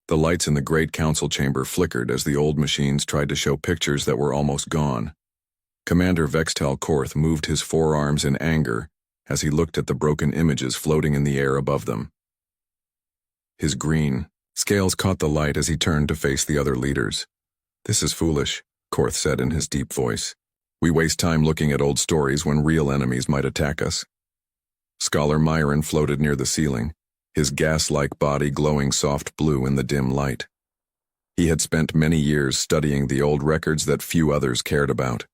The lights in the great council chamber flickered as the old machines tried to show pictures that were almost gone. Commander Vextel Korth moved his forearms in anger as he looked at the broken images floating in the air above them. His green scales caught the light as he turned to face the other leaders. "This is foolish," Korth said in his deep voice. "We waste time looking at old stories when real enemies might attack us." Scholar Myron floated near the ceiling, his gas-like body glowing soft blue in the dim light. He had spent many years studying the old records that few others cared about.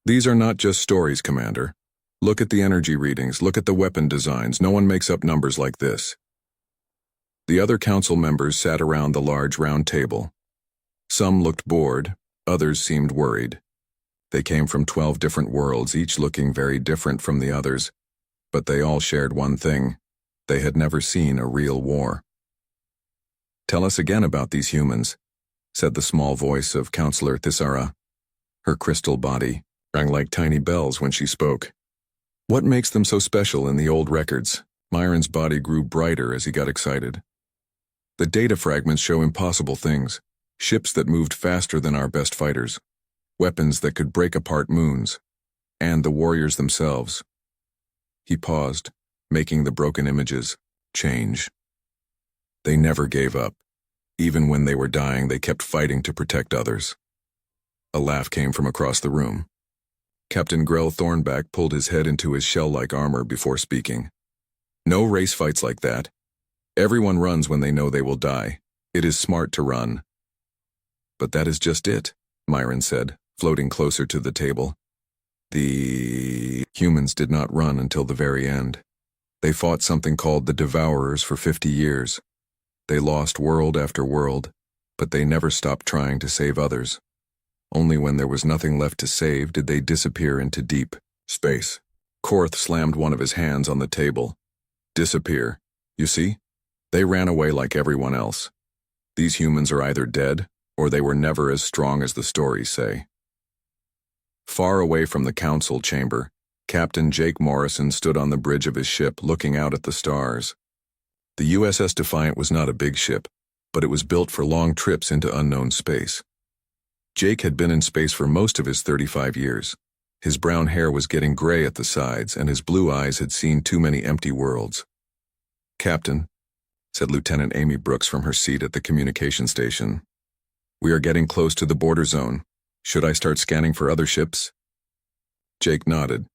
"These are not just stories, Commander. Look at the energy readings, look at the weapon designs. No one makes up numbers like this." The other council members sat around the large round table. Some looked bored, others seemed worried. They came from 12 different worlds, each looking very different from the others, but they all shared one thing: they had never seen a real war. "Tell us again about these humans," said the small voice of Counselor Thisara. Her crystal body rang like tiny bells when she spoke. "What makes them so special in the old records?" Myron's body grew brighter as he got excited. "The data fragments show impossible things. Ships that moved faster than our best fighters. Weapons that could break apart moons. And the warriors themselves." He paused, making the broken images change. They never gave up. Even when they were dying, they kept fighting to protect others. A laugh came from across the room. Captain Grell Thornback pulled his head into his shell-like armor before speaking. "No race fights like that. Everyone runs when they know they will die. It is smart to run." "But that is just it," Myron said, floating closer to the table. "The humans did not run until the very end. They fought something called the Devourers for 50 years. They lost world after world, but they never stopped trying to save others. Only when there was nothing left to save did they disappear into deep space." Korth slammed one of his hands on the table. "Disappear. You see? They ran away like everyone else. These humans are either dead, or they were never as strong as the stories say." Far away from the council chamber, Captain Jake Morrison stood on the bridge of his ship looking out at the stars. The USS Defiant was not a big ship, but it was built for long trips into unknown space. Jake had been in space for most of his 35 years. His brown hair was getting gray at the sides, and his blue eyes had seen too many empty worlds. "Captain," said Lieutenant Amy Brooks from her seat at the communication station, "we are getting close to the border zone. Should I start scanning for other ships?" Jake nodded.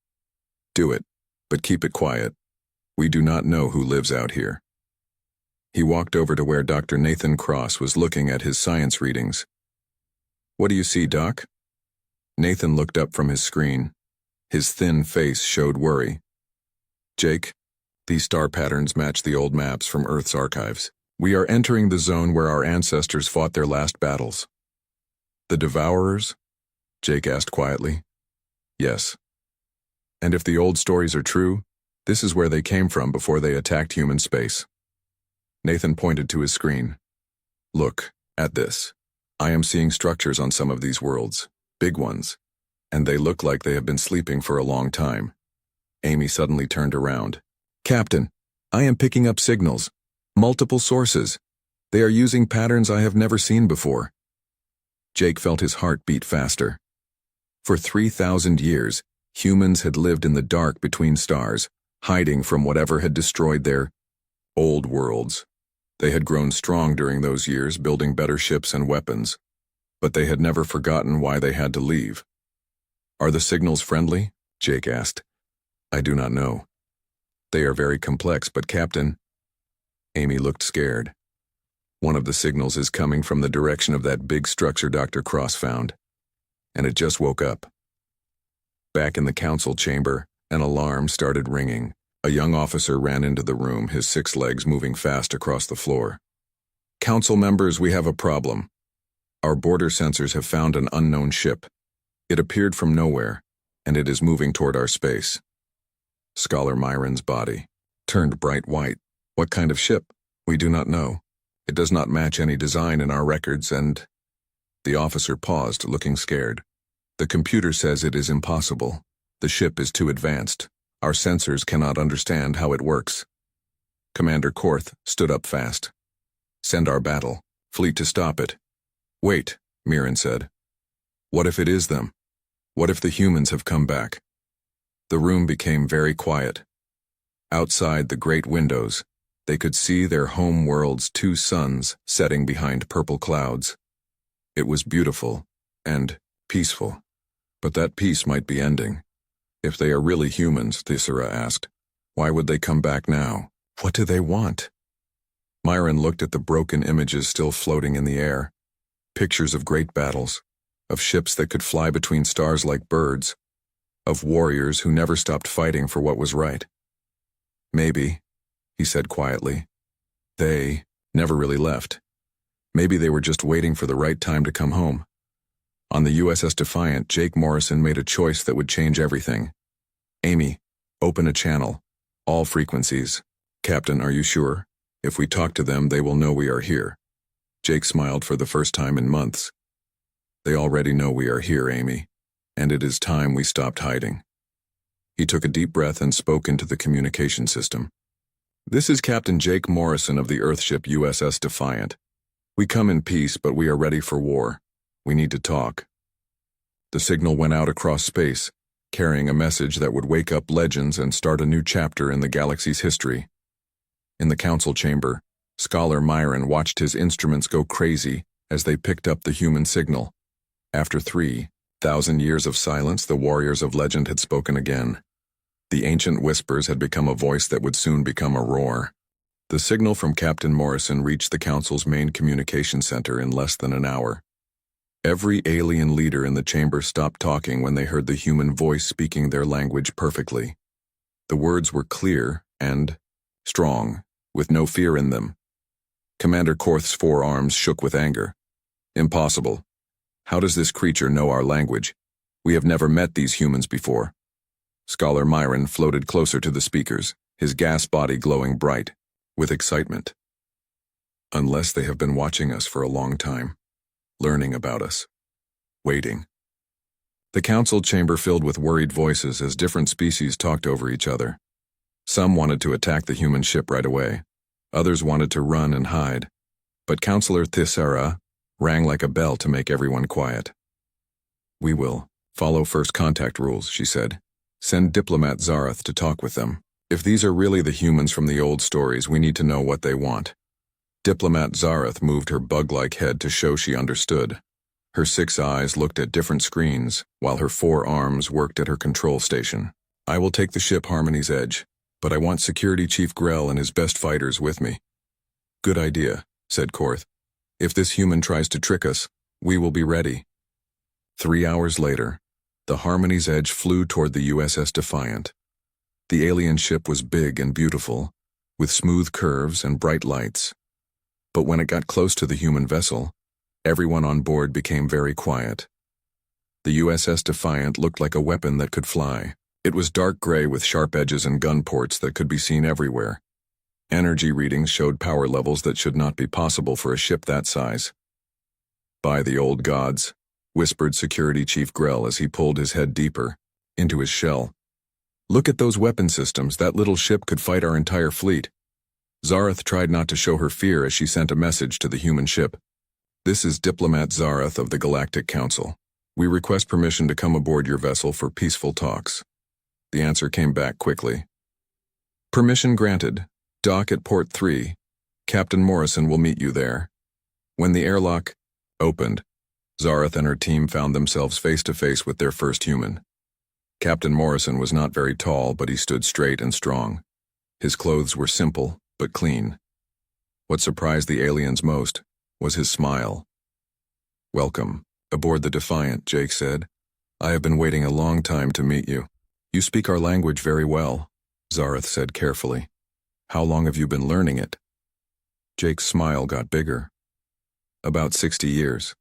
"Do it, but keep it quiet. We do not know who lives out here." He walked over to where Dr. Nathan Cross was looking at his science readings. "What do you see, Doc?" Nathan looked up from his screen. His thin face showed worry. "Jake, these star patterns match the old maps from Earth's archives. We are entering the zone where our ancestors fought their last battles." "The Devourers?" Jake asked quietly. "Yes. And if the old stories are true, this is where they came from before they attacked human space." Nathan pointed to his screen. "Look at this. I am seeing structures on some of these worlds, big ones, and they look like they have been sleeping for a long time." Amy suddenly turned around. "Captain, I am picking up signals. Multiple sources. They are using patterns I have never seen before." Jake felt his heart beat faster. For 3,000 years, humans had lived in the dark between stars, hiding from whatever had destroyed their old worlds. They had grown strong during those years, building better ships and weapons, but they had never forgotten why they had to leave. "Are the signals friendly?" Jake asked. "I do not know. They are very complex, but Captain..." Amy looked scared. "One of the signals is coming from the direction of that big structure Dr. Cross found, and it just woke up." Back in the council chamber, an alarm started ringing. A young officer ran into the room, his 6 legs moving fast across the floor. "Council members, we have a problem. Our border sensors have found an unknown ship. It appeared from nowhere, and it is moving toward our space." Scholar Myron's body turned bright white. "What kind of ship? We do not know. It does not match any design in our records, and..." The officer paused, looking scared. "The computer says it is impossible. The ship is too advanced. Our sensors cannot understand how it works." Commander Korth stood up fast. Send our battle fleet to stop it. Wait, Mirren said. What if it is them? What if the humans have come back? The room became very quiet. Outside the great windows, they could see their home world's two suns setting behind purple clouds. It was beautiful and peaceful, but that peace might be ending. If they are really humans, Thisera asked, why would they come back now? What do they want? Myron looked at the broken images still floating in the air. Pictures of great battles, of ships that could fly between stars like birds, of warriors who never stopped fighting for what was right. Maybe, he said quietly, they never really left. Maybe they were just waiting for the right time to come home. On the USS Defiant, Jake Morrison made a choice that would change everything. Amy, open a channel. All frequencies. Captain, are you sure? If we talk to them, they will know we are here. Jake smiled for the first time in months. They already know we are here, Amy, and it is time we stopped hiding. He took a deep breath and spoke into the communication system. This is Captain Jake Morrison of the Earthship USS Defiant. We come in peace, but we are ready for war. We need to talk. The signal went out across space, carrying a message that would wake up legends and start a new chapter in the galaxy's history. In the council chamber, Scholar Myron watched his instruments go crazy as they picked up the human signal. After 3,000 years of silence, the warriors of legend had spoken again. The ancient whispers had become a voice that would soon become a roar. The signal from Captain Morrison reached the council's main communication center in less than an hour. Every alien leader in the chamber stopped talking when they heard the human voice speaking their language perfectly. The words were clear and strong, with no fear in them. Commander Korth's forearms shook with anger. Impossible. How does this creature know our language? We have never met these humans before. Scholar Myron floated closer to the speakers, his gas body glowing bright, with excitement. Unless they have been watching us for a long time, learning about us, waiting. The council chamber filled with worried voices as different species talked over each other. Some wanted to attack the human ship right away. Others wanted to run and hide. But Counselor Thisera rang like a bell to make everyone quiet. We will follow first contact rules, she said. Send Diplomat Zarath to talk with them. If these are really the humans from the old stories, we need to know what they want. Diplomat Zarath moved her bug-like head to show she understood. Her 6 eyes looked at different screens, while her 4 arms worked at her control station. I will take the ship Harmony's Edge, but I want Security Chief Grell and his best fighters with me. Good idea, said Korth. If this human tries to trick us, we will be ready. 3 hours later, the Harmony's Edge flew toward the USS Defiant. The alien ship was big and beautiful, with smooth curves and bright lights. But when it got close to the human vessel, everyone on board became very quiet. The USS Defiant looked like a weapon that could fly. It was dark gray with sharp edges and gun ports that could be seen everywhere. Energy readings showed power levels that should not be possible for a ship that size. By the old gods, whispered Security Chief Grell as he pulled his head deeper into his shell. Look at those weapon systems. That little ship could fight our entire fleet. Zarath tried not to show her fear as she sent a message to the human ship. This is Diplomat Zarath of the Galactic Council. We request permission to come aboard your vessel for peaceful talks. The answer came back quickly. Permission granted. Dock at Port 3. Captain Morrison will meet you there. When the airlock opened, Zarath and her team found themselves face to face with their first human. Captain Morrison was not very tall, but he stood straight and strong. His clothes were simple, but clean. What surprised the aliens most was his smile. Welcome, aboard the Defiant, Jake said. I have been waiting a long time to meet you. You speak our language very well, Zarath said carefully. How long have you been learning it? Jake's smile got bigger. About 60 years.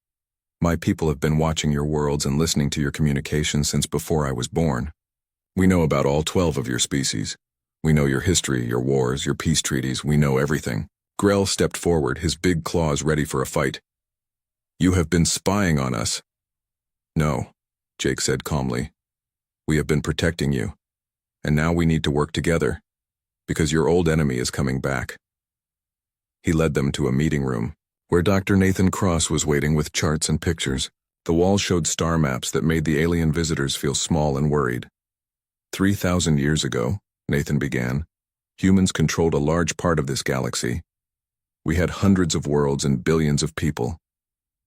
My people have been watching your worlds and listening to your communications since before I was born. We know about all 12 of your species. We know your history, your wars, your peace treaties. We know everything. Grell stepped forward, his big claws ready for a fight. You have been spying on us. No, Jake said calmly. We have been protecting you. And now we need to work together. Because your old enemy is coming back. He led them to a meeting room, where Dr. Nathan Cross was waiting with charts and pictures. The walls showed star maps that made the alien visitors feel small and worried. 3,000 years ago, Nathan began, humans controlled a large part of this galaxy. We had hundreds of worlds and billions of people.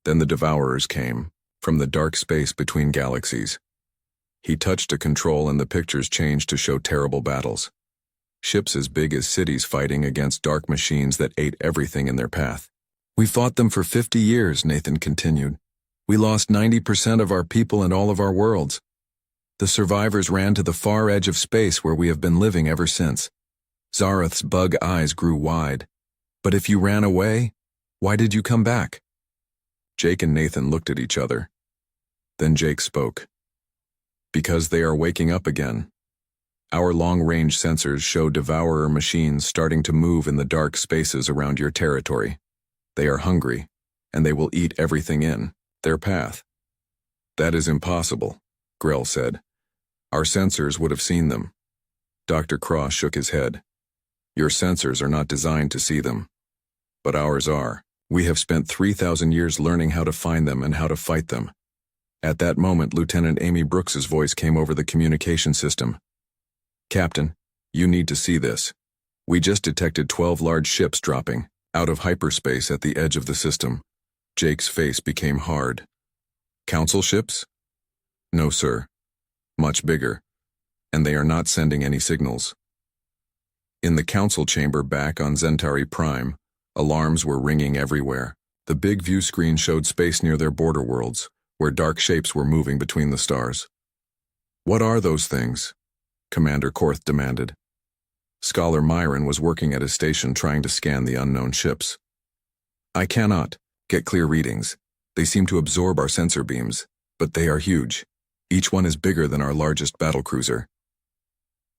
Then the Devourers came, from the dark space between galaxies. He touched a control and the pictures changed to show terrible battles. Ships as big as cities fighting against dark machines that ate everything in their path. We fought them for 50 years, Nathan continued. We lost 90% of our people and all of our worlds. The survivors ran to the far edge of space where we have been living ever since. Zarath's bug eyes grew wide. But if you ran away, why did you come back? Jake and Nathan looked at each other. Then Jake spoke. Because they are waking up again. Our long-range sensors show Devourer machines starting to move in the dark spaces around your territory. They are hungry, and they will eat everything in their path. That is impossible, Grell said. Our sensors would have seen them. Dr. Cross shook his head. Your sensors are not designed to see them. But ours are. We have spent 3,000 years learning how to find them and how to fight them. At that moment, Lieutenant Amy Brooks's voice came over the communication system. Captain, you need to see this. We just detected 12 large ships dropping out of hyperspace at the edge of the system. Jake's face became hard. Council ships? No, sir. Much bigger. And they are not sending any signals. In the council chamber back on Zentari Prime, alarms were ringing everywhere. The big view screen showed space near their border worlds, where dark shapes were moving between the stars. What are those things? Commander Korth demanded. Scholar Myron was working at his station trying to scan the unknown ships. I cannot get clear readings. They seem to absorb our sensor beams, but they are huge. Each one is bigger than our largest battlecruiser.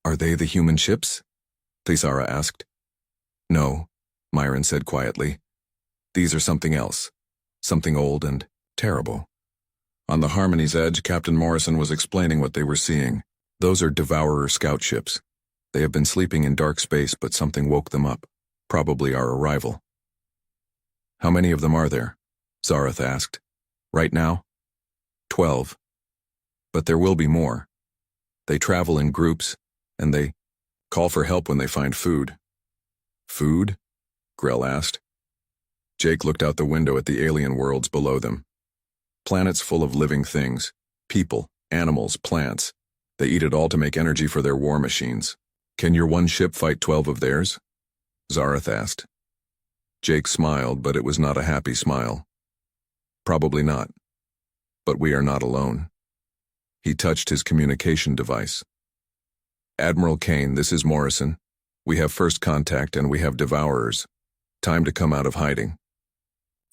Are they the human ships? Thaisara asked. No, Myron said quietly. These are something else. Something old and terrible. On the Harmony's edge, Captain Morrison was explaining what they were seeing. Those are Devourer scout ships. They have been sleeping in dark space, but something woke them up. Probably our arrival. How many of them are there? Zarath asked. Right now? 12. But there will be more. They travel in groups, and they call for help when they find food. Food? Grell asked. Jake looked out the window at the alien worlds below them. Planets full of living things. People, animals, plants. They eat it all to make energy for their war machines. Can your one ship fight 12 of theirs? Zarath asked. Jake smiled, but it was not a happy smile. Probably not. But we are not alone. He touched his communication device. Admiral Kane, this is Morrison. We have first contact and we have Devourers. Time to come out of hiding.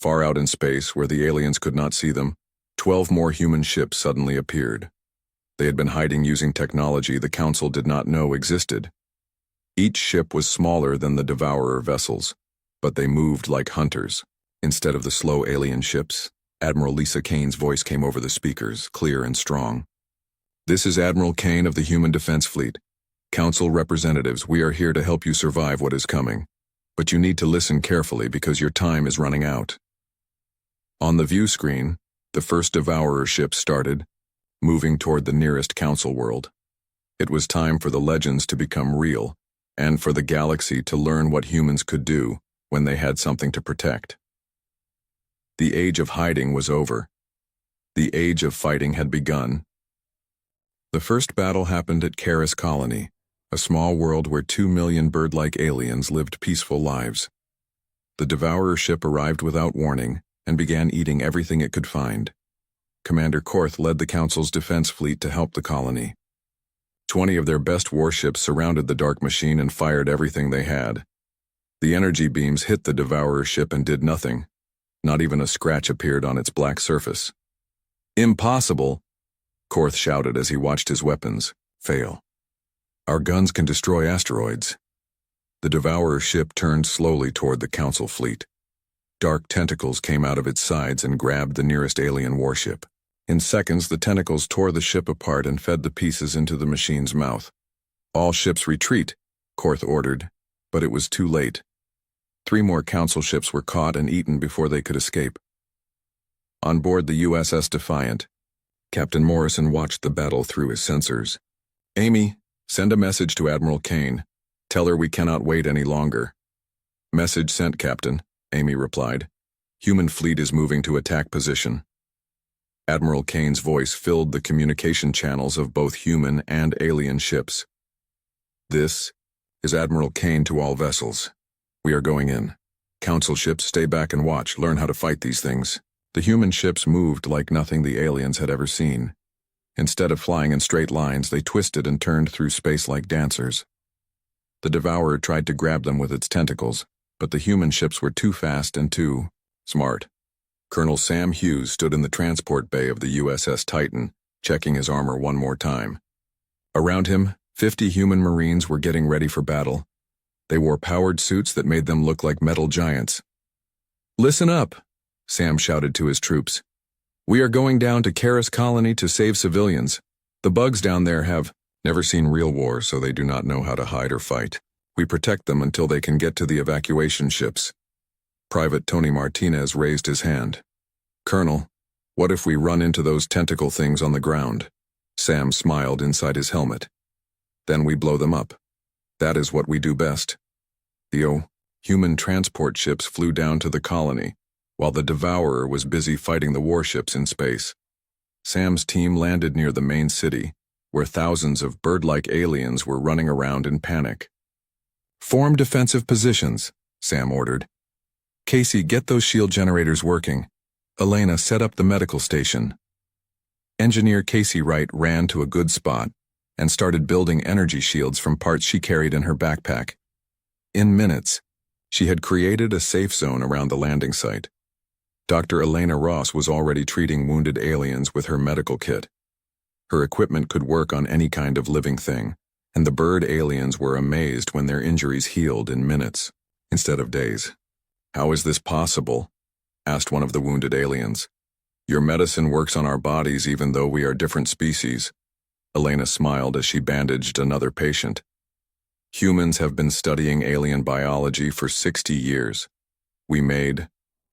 Far out in space, where the aliens could not see them, 12 more human ships suddenly appeared. They had been hiding using technology the Council did not know existed. Each ship was smaller than the Devourer vessels, but they moved like hunters. Instead of the slow alien ships, Admiral Lisa Kane's voice came over the speakers, clear and strong. This is Admiral Kane of the Human Defense Fleet. Council representatives, we are here to help you survive what is coming. But you need to listen carefully because your time is running out. On the view screen, the first Devourer ship started, moving toward the nearest Council world. It was time for the legends to become real, and for the galaxy to learn what humans could do when they had something to protect. The age of hiding was over. The age of fighting had begun. The first battle happened at Karis Colony, a small world where 2 million bird-like aliens lived peaceful lives. The Devourer ship arrived without warning and began eating everything it could find. Commander Korth led the Council's defense fleet to help the colony. 20 of their best warships surrounded the dark machine and fired everything they had. The energy beams hit the Devourer ship and did nothing. Not even a scratch appeared on its black surface. Impossible! Korth shouted as he watched his weapons fail. Our guns can destroy asteroids. The Devourer ship turned slowly toward the Council fleet. Dark tentacles came out of its sides and grabbed the nearest alien warship. In seconds, the tentacles tore the ship apart and fed the pieces into the machine's mouth. All ships retreat, Korth ordered, but it was too late. 3 more council ships were caught and eaten before they could escape. On board the USS Defiant, Captain Morrison watched the battle through his sensors. "Amy, send a message to Admiral Kane. Tell her we cannot wait any longer." "Message sent, Captain," Amy replied. "Human fleet is moving to attack position." Admiral Kane's voice filled the communication channels of both human and alien ships. "This is Admiral Kane to all vessels. We are going in. Council ships, stay back and watch, learn how to fight these things." The human ships moved like nothing the aliens had ever seen. Instead of flying in straight lines, they twisted and turned through space like dancers. The Devourer tried to grab them with its tentacles, but the human ships were too fast and too smart. Colonel Sam Hughes stood in the transport bay of the USS Titan, checking his armor one more time. Around him, 50 human Marines were getting ready for battle. They wore powered suits that made them look like metal giants. "Listen up," Sam shouted to his troops. "We are going down to Karis Colony to save civilians. The bugs down there have never seen real war, so they do not know how to hide or fight. We protect them until they can get to the evacuation ships." Private Tony Martinez raised his hand. "Colonel, what if we run into those tentacle things on the ground?" Sam smiled inside his helmet. "Then we blow them up. That is what we do best." The human transport ships flew down to the colony, while the Devourer was busy fighting the warships in space. Sam's team landed near the main city, where thousands of bird-like aliens were running around in panic. "Form defensive positions," Sam ordered. "Casey, get those shield generators working. Elena, set up the medical station." Engineer Casey Wright ran to a good spot and started building energy shields from parts she carried in her backpack. In minutes, she had created a safe zone around the landing site. Dr. Elena Ross was already treating wounded aliens with her medical kit. Her equipment could work on any kind of living thing, and the bird aliens were amazed when their injuries healed in minutes, instead of days. "How is this possible?" asked one of the wounded aliens. "Your medicine works on our bodies even though we are different species." Elena smiled as she bandaged another patient. "Humans have been studying alien biology for 60 years. We made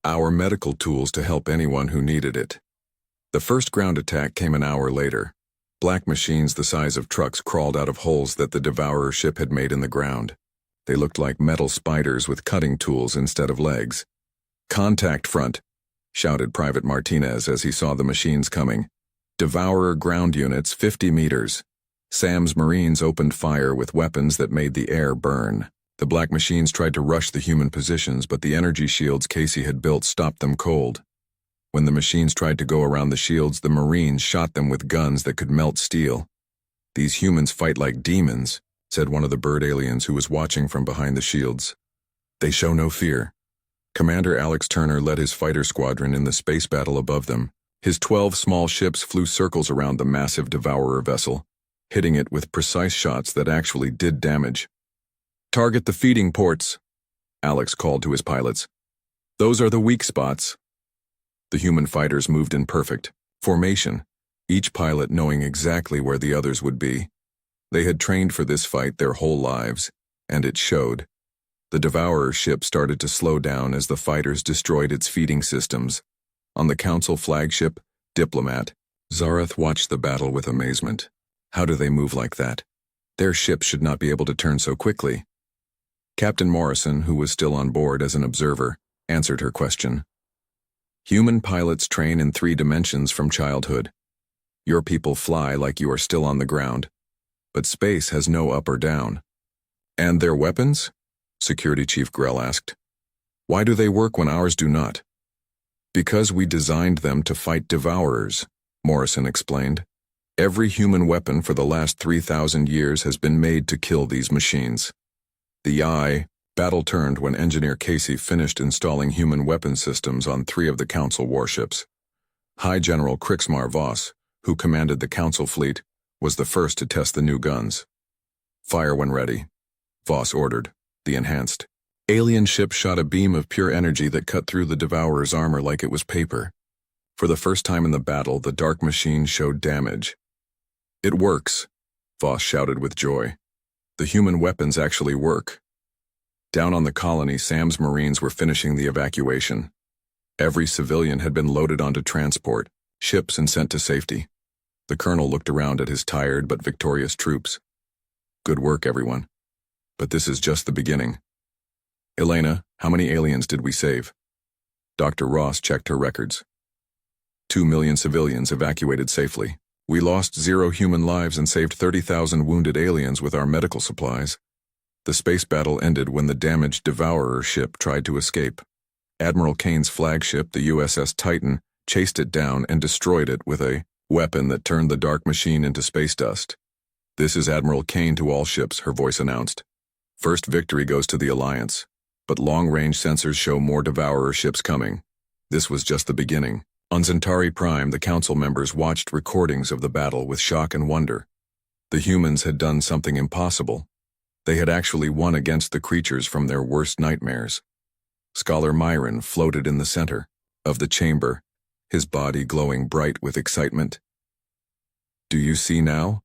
our medical tools to help anyone who needed it." The first ground attack came an hour later. Black machines the size of trucks crawled out of holes that the Devourer ship had made in the ground. They looked like metal spiders with cutting tools instead of legs. "Contact front," shouted Private Martinez as he saw the machines coming. "Devourer ground units 50 meters. Sam's Marines opened fire with weapons that made the air burn. The black machines tried to rush the human positions, but the energy shields Casey had built stopped them cold. When the machines tried to go around the shields, the Marines shot them with guns that could melt steel. "These humans fight like demons," said one of the bird aliens who was watching from behind the shields. "They show no fear." Commander Alex Turner led his fighter squadron in the space battle above them. His 12 small ships flew circles around the massive Devourer vessel, hitting it with precise shots that actually did damage. "Target the feeding ports," Alex called to his pilots. "Those are the weak spots." The human fighters moved in perfect formation, each pilot knowing exactly where the others would be. They had trained for this fight their whole lives, and it showed. The Devourer ship started to slow down as the fighters destroyed its feeding systems. On the Council flagship, Diplomat, Zareth watched the battle with amazement. How do they move like that? Their ship should not be able to turn so quickly. Captain Morrison, who was still on board as an observer, answered her question. "Human pilots train in 3 dimensions from childhood. Your people fly like you are still on the ground, but space has no up or down." "And their weapons?" Security Chief Grell asked. "Why do they work when ours do not?" "Because we designed them to fight Devourers," Morrison explained. "Every human weapon for the last 3,000 years has been made to kill these machines." The battle turned when Engineer Casey finished installing human weapon systems on 3 of the Council warships. High General Krixmar Voss, who commanded the Council fleet, was the first to test the new guns. "Fire when ready," Voss ordered. The enhanced alien ship shot a beam of pure energy that cut through the Devourer's armor like it was paper. For the first time in the battle, the dark machine showed damage. "It works," Voss shouted with joy. "The human weapons actually work." Down on the colony, Sam's Marines were finishing the evacuation. Every civilian had been loaded onto transport, ships, and sent to safety. The colonel looked around at his tired but victorious troops. Good work, everyone. But this is just the beginning. Elena, how many aliens did we save? Dr. Ross checked her records. 2 million civilians evacuated safely. We lost 0 human lives and saved 30,000 wounded aliens with our medical supplies. The space battle ended when the damaged Devourer ship tried to escape. Admiral Kane's flagship, the USS Titan, chased it down and destroyed it with a weapon that turned the dark machine into space dust. This is Admiral Kane to all ships, her voice announced. First victory goes to the Alliance, but long-range sensors show more Devourer ships coming. This was just the beginning. On Centauri Prime, the council members watched recordings of the battle with shock and wonder. The humans had done something impossible. They had actually won against the creatures from their worst nightmares. Scholar Myron floated in the center of the chamber, his body glowing bright with excitement. Do you see now?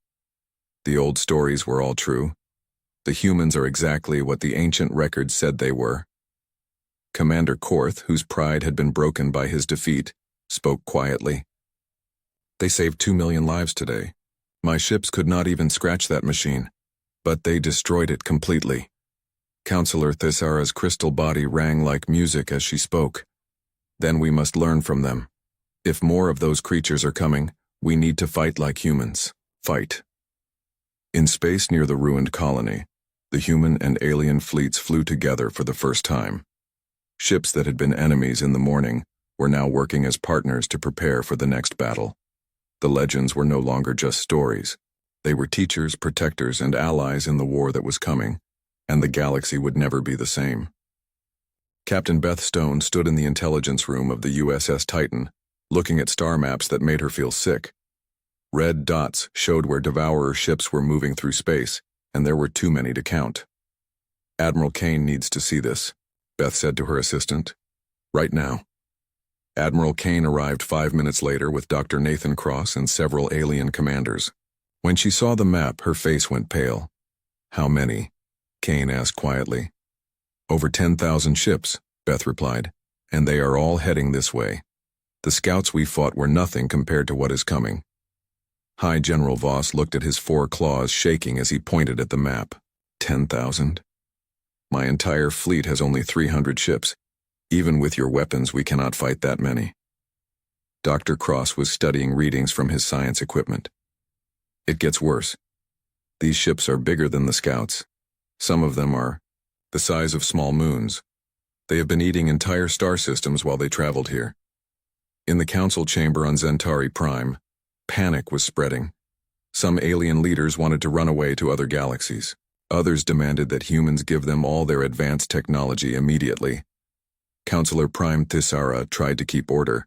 The old stories were all true. The humans are exactly what the ancient records said they were. Commander Korth, whose pride had been broken by his defeat, spoke quietly. They saved 2 million lives today. My ships could not even scratch that machine, but they destroyed it completely. Counselor Thesara's crystal body rang like music as she spoke. Then we must learn from them. If more of those creatures are coming, we need to fight like humans. Fight. In space near the ruined colony, the human and alien fleets flew together for the first time. Ships that had been enemies in the morning were now working as partners to prepare for the next battle. The legends were no longer just stories. They were teachers, protectors, and allies in the war that was coming, and the galaxy would never be the same. Captain Beth Stone stood in the intelligence room of the USS Titan, looking at star maps that made her feel sick. Red dots showed where Devourer ships were moving through space, and there were too many to count. Admiral Kane needs to see this, Beth said to her assistant. Right now. Admiral Kane arrived 5 minutes later with Dr. Nathan Cross and several alien commanders. When she saw the map, her face went pale. How many? Kane asked quietly. Over 10,000 ships, Beth replied, and they are all heading this way. The scouts we fought were nothing compared to what is coming. High General Voss looked at his 4 claws shaking as he pointed at the map. 10,000? My entire fleet has only 300 ships. Even with your weapons, we cannot fight that many. Dr. Cross was studying readings from his science equipment. It gets worse. These ships are bigger than the scouts. Some of them are the size of small moons. They have been eating entire star systems while they traveled here. In the council chamber on Centauri Prime, panic was spreading. Some alien leaders wanted to run away to other galaxies. Others demanded that humans give them all their advanced technology immediately. Counselor Prime Thesara tried to keep order,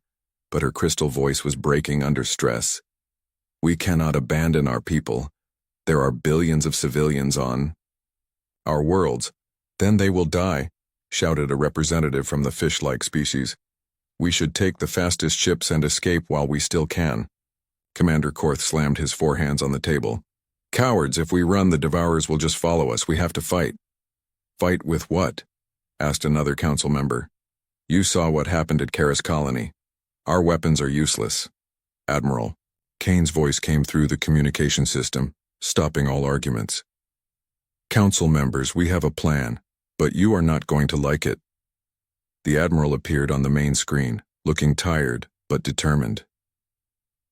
but her crystal voice was breaking under stress. We cannot abandon our people. There are billions of civilians on our worlds. Then they will die, shouted a representative from the fish-like species. We should take the fastest ships and escape while we still can. Commander Korth slammed his forehands on the table. Cowards, if we run, the Devourers will just follow us. We have to fight. Fight with what? Asked another council member. You saw what happened at Karis Colony. Our weapons are useless. Admiral. Kane's voice came through the communication system, stopping all arguments. Council members, we have a plan, but you are not going to like it. The Admiral appeared on the main screen, looking tired but determined.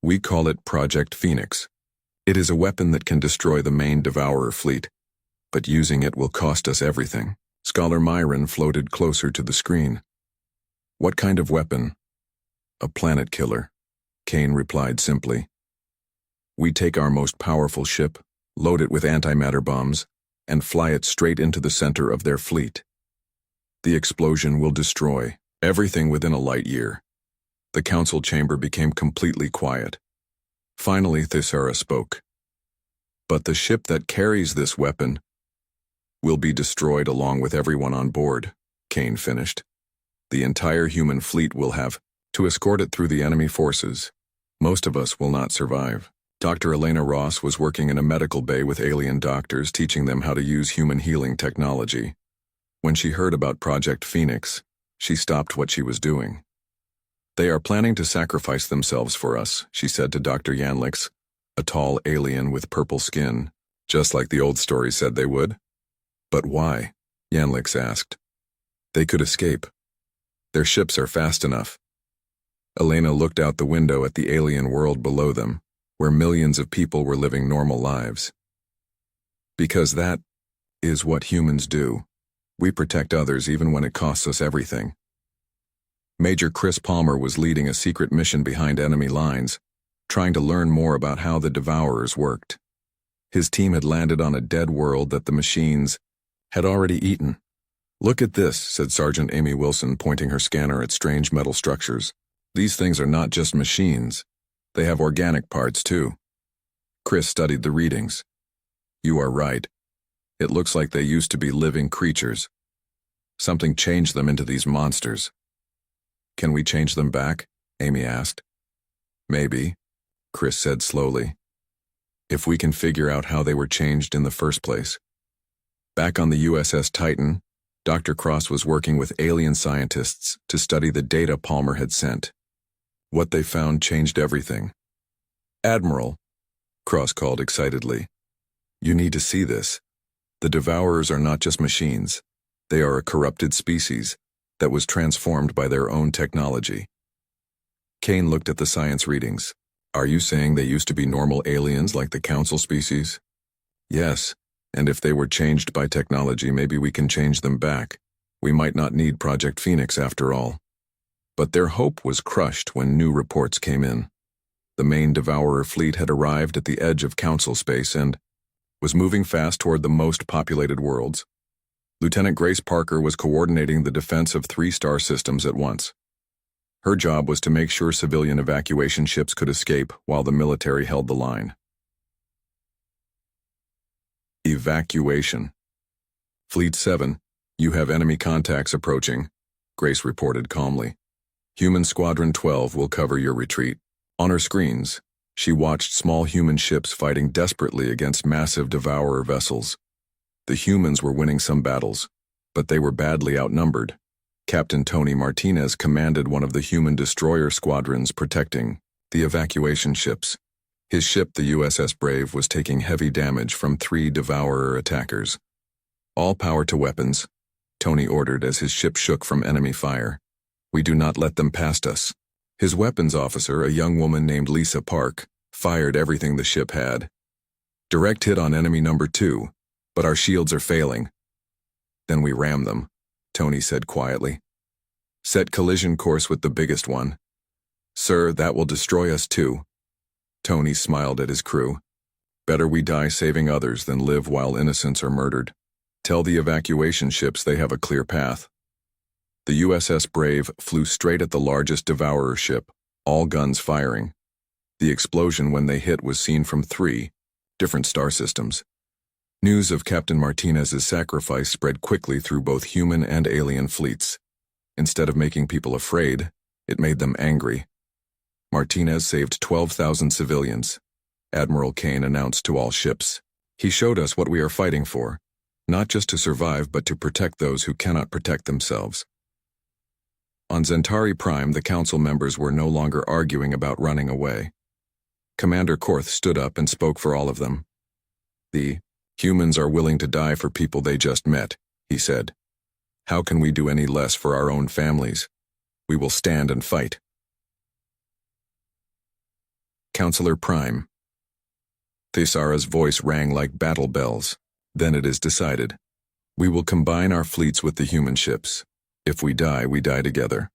We call it Project Phoenix. It is a weapon that can destroy the main Devourer fleet, but using it will cost us everything. Scholar Myron floated closer to the screen. What kind of weapon? A planet killer, Kane replied simply. We take our most powerful ship, load it with antimatter bombs, and fly it straight into the center of their fleet. The explosion will destroy everything within a light year. The council chamber became completely quiet. Finally, Thesara spoke. But the ship that carries this weapon will be destroyed along with everyone on board, Kane finished. The entire human fleet will have to escort it through the enemy forces. Most of us will not survive. Dr. Elena Ross was working in a medical bay with alien doctors, teaching them how to use human healing technology. When she heard about Project Phoenix, she stopped what she was doing. "They are planning to sacrifice themselves for us," she said to Dr. Yanlix, a tall alien with purple skin, just like the old story said they would. "But why?" Yanlix asked. "They could escape. Their ships are fast enough." Elena looked out the window at the alien world below them, where millions of people were living normal lives. "Because that is what humans do. We protect others even when it costs us everything." Major Chris Palmer was leading a secret mission behind enemy lines, trying to learn more about how the Devourers worked. His team had landed on a dead world that the machines had already eaten. "Look at this," said Sergeant Amy Wilson, pointing her scanner at strange metal structures. "These things are not just machines. They have organic parts, too." Chris studied the readings. "You are right. It looks like they used to be living creatures. Something changed them into these monsters." "Can we change them back?" Amy asked. "Maybe," Chris said slowly. "If we can figure out how they were changed in the first place." Back on the USS Titan, Dr. Cross was working with alien scientists to study the data Palmer had sent. What they found changed everything. "Admiral," Cross called excitedly, "you need to see this. The Devourers are not just machines. They are a corrupted species that was transformed by their own technology." Kane looked at the science readings. "Are you saying they used to be normal aliens like the Council species?" "Yes, and if they were changed by technology, maybe we can change them back. We might not need Project Phoenix after all." But their hope was crushed when new reports came in. The main Devourer fleet had arrived at the edge of Council space and was moving fast toward the most populated worlds. Lieutenant Grace Parker was coordinating the defense of 3 star systems at once. Her job was to make sure civilian evacuation ships could escape while the military held the line. Evacuation. "Fleet 7, you have enemy contacts approaching," Grace reported calmly. "Human Squadron 12 will cover your retreat." On her screens, she watched small human ships fighting desperately against massive Devourer vessels. The humans were winning some battles, but they were badly outnumbered. Captain Tony Martinez commanded one of the human destroyer squadrons protecting the evacuation ships. His ship, the USS Brave, was taking heavy damage from 3 Devourer attackers. "All power to weapons," Tony ordered as his ship shook from enemy fire. "We do not let them past us." His weapons officer, a young woman named Lisa Park, fired everything the ship had. "Direct hit on enemy number 2, but our shields are failing." "Then we ram them," Tony said quietly. "Set collision course with the biggest one." "Sir, that will destroy us too." Tony smiled at his crew. "Better we die saving others than live while innocents are murdered. Tell the evacuation ships they have a clear path." The USS Brave flew straight at the largest Devourer ship, all guns firing. The explosion when they hit was seen from 3 different star systems. News of Captain Martinez's sacrifice spread quickly through both human and alien fleets. Instead of making people afraid, it made them angry. "Martinez saved 12,000 civilians," Admiral Kane announced to all ships. "He showed us what we are fighting for, not just to survive but to protect those who cannot protect themselves." On Zentari Prime, the council members were no longer arguing about running away. Commander Korth stood up and spoke for all of them. "The humans are willing to die for people they just met," he said. "How can we do any less for our own families? We will stand and fight." Counselor Prime. Thesara's voice rang like battle bells. "Then it is decided. We will combine our fleets with the human ships. If we die together."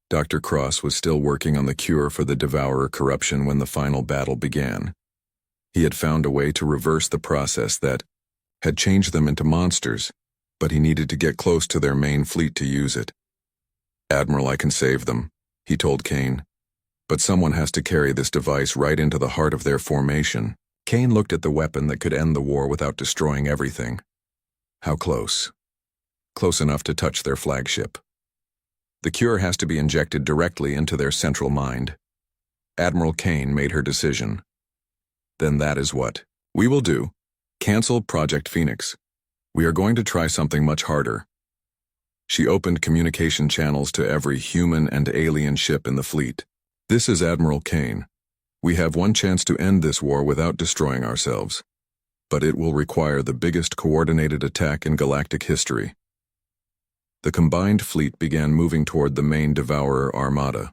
Dr. Cross was still working on the cure for the Devourer corruption when the final battle began. He had found a way to reverse the process that had changed them into monsters, but he needed to get close to their main fleet to use it. "Admiral, I can save them," he told Kane. "But someone has to carry this device right into the heart of their formation." Kane looked at the weapon that could end the war without destroying everything. "How close?" "Close enough to touch their flagship. The cure has to be injected directly into their central mind." Admiral Kane made her decision. "Then that is what we will do. Cancel Project Phoenix. We are going to try something much harder. She opened communication channels to every human and alien ship in the fleet. This is Admiral Kane. We have one chance to end this war without destroying ourselves. But it will require the biggest coordinated attack in galactic history. The combined fleet began moving toward the main Devourer armada.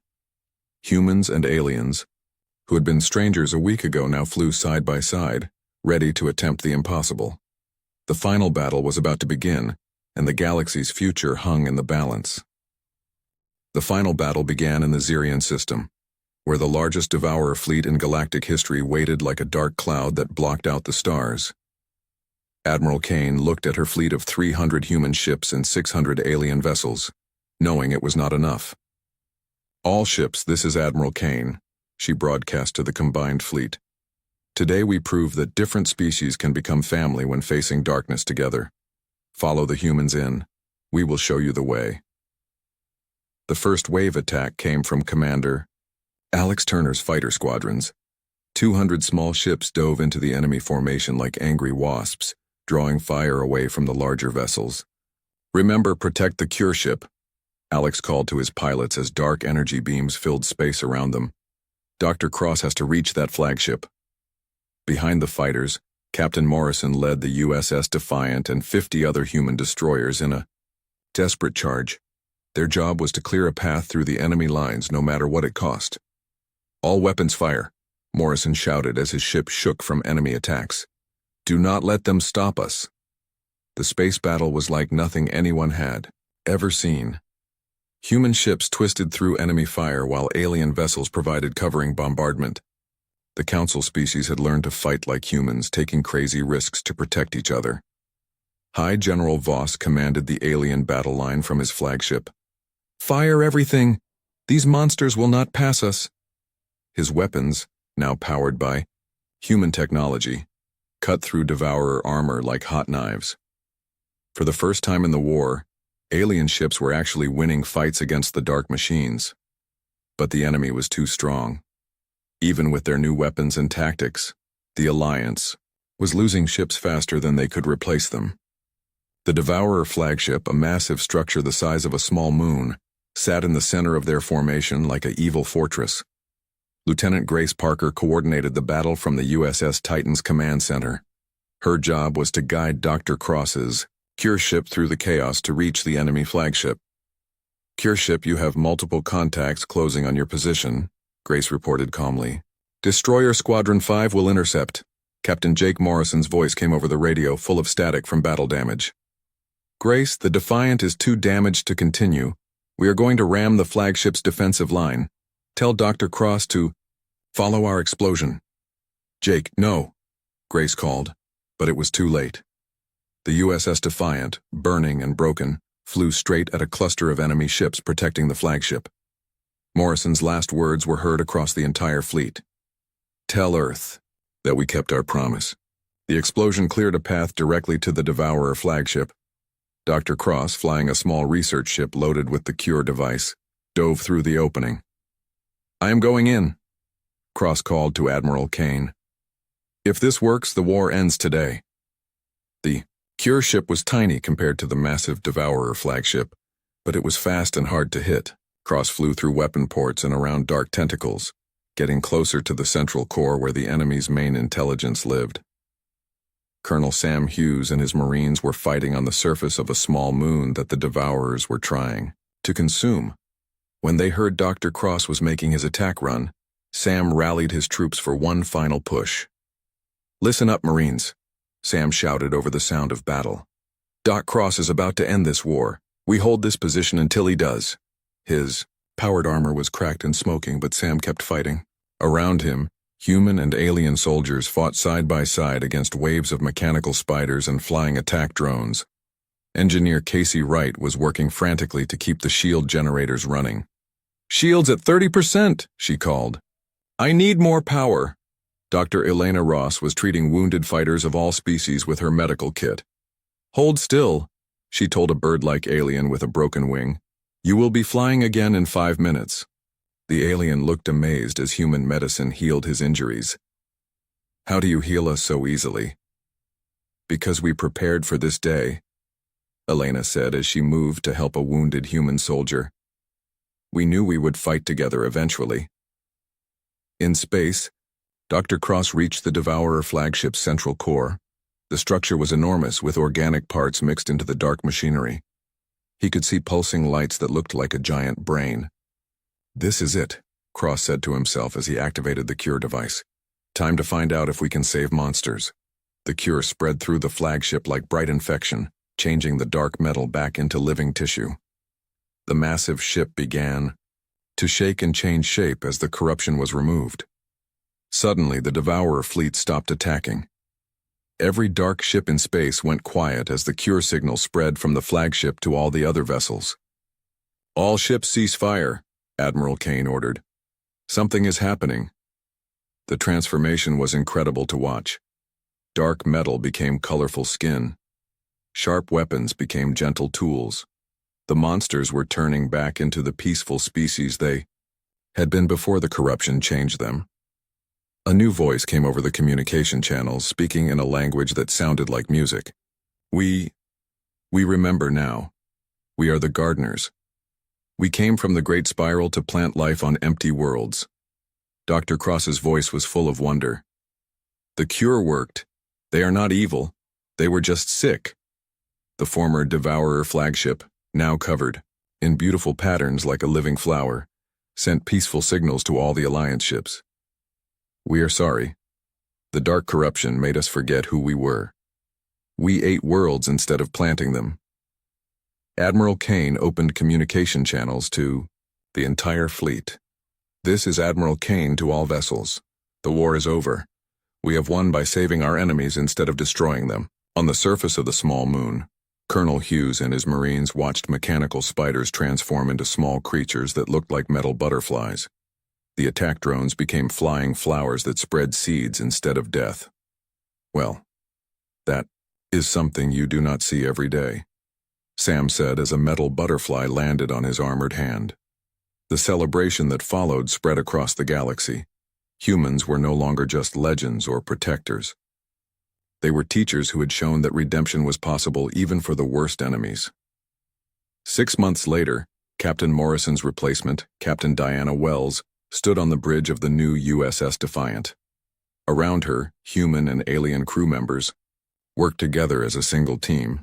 Humans and aliens, who had been strangers a week ago, now flew side by side, ready to attempt the impossible. The final battle was about to begin, and the galaxy's future hung in the balance. The final battle began in the Zirian system, where the largest Devourer fleet in galactic history waited like a dark cloud that blocked out the stars. Admiral Kane looked at her fleet of 300 human ships and 600 alien vessels, knowing it was not enough. "All ships, this is Admiral Kane," she broadcast to the combined fleet. "Today we prove that different species can become family when facing darkness together. Follow the humans in. We will show you the way." The first wave attack came from Commander Alex Turner's fighter squadrons. 200 small ships dove into the enemy formation like angry wasps, drawing fire away from the larger vessels. "Remember, protect the cure ship," Alex called to his pilots as dark energy beams filled space around them. "Dr. Cross has to reach that flagship." Behind the fighters, Captain Morrison led the USS Defiant and 50 other human destroyers in a desperate charge. Their job was to clear a path through the enemy lines no matter what it cost. "All weapons fire," Morrison shouted as his ship shook from enemy attacks. "Do not let them stop us." The space battle was like nothing anyone had ever seen. Human ships twisted through enemy fire while alien vessels provided covering bombardment. The Council species had learned to fight like humans, taking crazy risks to protect each other. High General Voss commanded the alien battle line from his flagship. "Fire everything! These monsters will not pass us." His weapons, now powered by human technology, cut through Devourer armor like hot knives. For the first time in the war, alien ships were actually winning fights against the dark machines. But the enemy was too strong. Even with their new weapons and tactics, the Alliance was losing ships faster than they could replace them. The Devourer flagship, a massive structure the size of a small moon, sat in the center of their formation like an evil fortress. Lieutenant Grace Parker coordinated the battle from the USS Titan's command center. Her job was to guide Dr. Cross's cure ship through the chaos to reach the enemy flagship. "Cure ship, you have multiple contacts closing on your position," Grace reported calmly. "Destroyer Squadron 5 will intercept." Captain Jake Morrison's voice came over the radio, full of static from battle damage. "Grace, the Defiant is too damaged to continue. We are going to ram the flagship's defensive line. Tell Dr. Cross to follow our explosion." "Jake, no," Grace called, but it was too late. The USS Defiant, burning and broken, flew straight at a cluster of enemy ships protecting the flagship. Morrison's last words were heard across the entire fleet. "Tell Earth that we kept our promise." The explosion cleared a path directly to the Devourer flagship. Dr. Cross, flying a small research ship loaded with the cure device, dove through the opening. "I am going in," Cross called to Admiral Kane. "If this works, the war ends today." The cure ship was tiny compared to the massive Devourer flagship, but it was fast and hard to hit. Cross flew through weapon ports and around dark tentacles, getting closer to the central core where the enemy's main intelligence lived. Colonel Sam Hughes and his Marines were fighting on the surface of a small moon that the Devourers were trying to consume. When they heard Dr. Cross was making his attack run, Sam rallied his troops for one final push. "Listen up, Marines," Sam shouted over the sound of battle. "Doc Cross is about to end this war. We hold this position until he does." His powered armor was cracked and smoking, but Sam kept fighting. Around him, human and alien soldiers fought side by side against waves of mechanical spiders and flying attack drones. Engineer Casey Wright was working frantically to keep the shield generators running. "Shields at 30%, she called. "I need more power." Dr. Elena Ross was treating wounded fighters of all species with her medical kit. "Hold still," she told a bird-like alien with a broken wing. "You will be flying again in 5 minutes." The alien looked amazed as human medicine healed his injuries. "How do you heal us so easily?" Because we prepared for this day, Elena said as she moved to help a wounded human soldier. We knew we would fight together eventually. In space, Dr. Cross reached the Devourer flagship's central core. The structure was enormous, with organic parts mixed into the dark machinery. He could see pulsing lights that looked like a giant brain. This is it, Cross said to himself as he activated the cure device. Time to find out if we can save monsters. The cure spread through the flagship like bright infection, changing the dark metal back into living tissue. The massive ship began to shake and change shape as the corruption was removed. Suddenly, the Devourer fleet stopped attacking. Every dark ship in space went quiet as the cure signal spread from the flagship to all the other vessels. All ships cease fire, Admiral Kane ordered. Something is happening. The transformation was incredible to watch. Dark metal became colorful skin. Sharp weapons became gentle tools. The monsters were turning back into the peaceful species they had been before the corruption changed them. A new voice came over the communication channels, speaking in a language that sounded like music. We remember now. We are the gardeners. We came from the Great Spiral to plant life on empty worlds. Dr. Cross's voice was full of wonder. The cure worked. They are not evil. They were just sick. The former Devourer flagship, now covered in beautiful patterns like a living flower, sent peaceful signals to all the Alliance ships. We are sorry. The dark corruption made us forget who we were. We ate worlds instead of planting them. Admiral Kane opened communication channels to the entire fleet. This is Admiral Kane to all vessels. The war is over. We have won by saving our enemies instead of destroying them. On the surface of the small moon, Colonel Hughes and his Marines watched mechanical spiders transform into small creatures that looked like metal butterflies. The attack drones became flying flowers that spread seeds instead of death. Well, that is something you do not see every day, Sam said as a metal butterfly landed on his armored hand. The celebration that followed spread across the galaxy. Humans were no longer just legends or protectors. They were teachers who had shown that redemption was possible even for the worst enemies. 6 months later, Captain Morrison's replacement, Captain Diana Wells, stood on the bridge of the new USS Defiant. Around her, human and alien crew members worked together as a single team.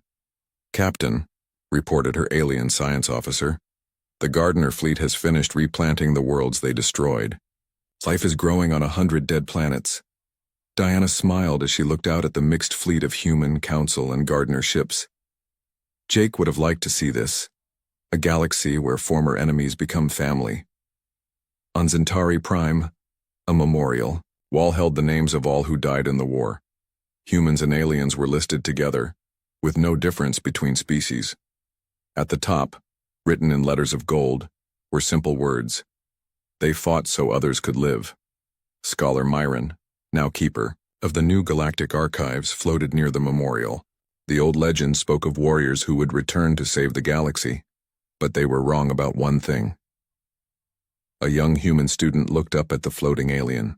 Captain, reported her alien science officer, the Gardener fleet has finished replanting the worlds they destroyed. Life is growing on 100 dead planets. Diana smiled as she looked out at the mixed fleet of human, council, and Gardener ships. Jake would have liked to see this, a galaxy where former enemies become family. On Centauri Prime, a memorial wall held the names of all who died in the war. Humans and aliens were listed together, with no difference between species. At the top, written in letters of gold, were simple words. They fought so others could live. Scholar Myron, now keeper of the new galactic archives, floated near the memorial. The old legend spoke of warriors who would return to save the galaxy, but they were wrong about one thing. A young human student looked up at the floating alien.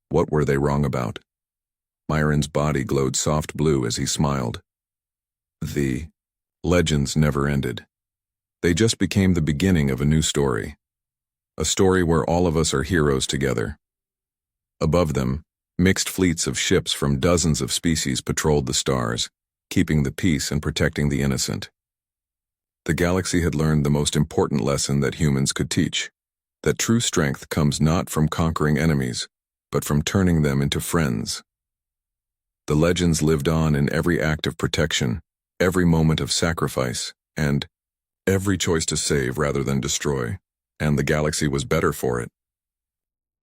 What were they wrong about? Myron's body glowed soft blue as he smiled. The legends never ended. They just became the beginning of a new story. A story where all of us are heroes together. Above them, mixed fleets of ships from dozens of species patrolled the stars, keeping the peace and protecting the innocent. The galaxy had learned the most important lesson that humans could teach, that true strength comes not from conquering enemies, but from turning them into friends. The legends lived on in every act of protection, every moment of sacrifice, and every choice to save rather than destroy, and the galaxy was better for it.